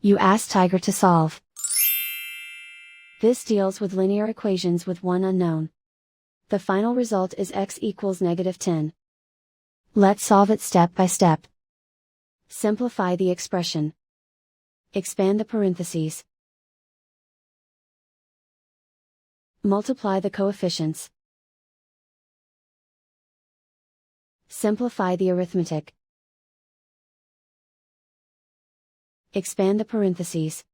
You ask Tiger to solve. This deals with linear equations with one unknown. The final result is x equals -10. Let's solve it step by step. Simplify the expression. Expand the parentheses. Multiply the coefficients. Simplify the arithmetic. Expand the parentheses.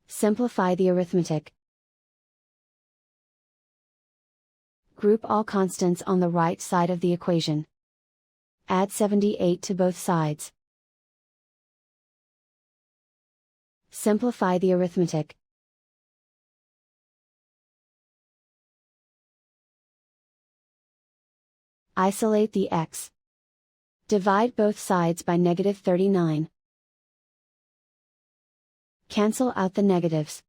Simplify the arithmetic. Group all constants on the right side of the equation. Add 78 to both sides. Simplify the arithmetic. Isolate the x. Divide both sides by -39. Cancel out the negatives.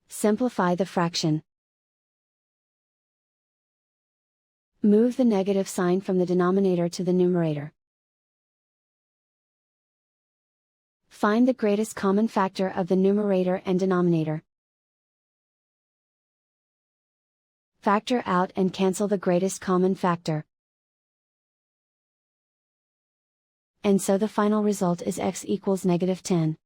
Simplify the fraction. Move the negative sign from the denominator to the numerator. Find the greatest common factor of the numerator and denominator. Factor out and cancel the greatest common factor. And so the final result is x equals -10.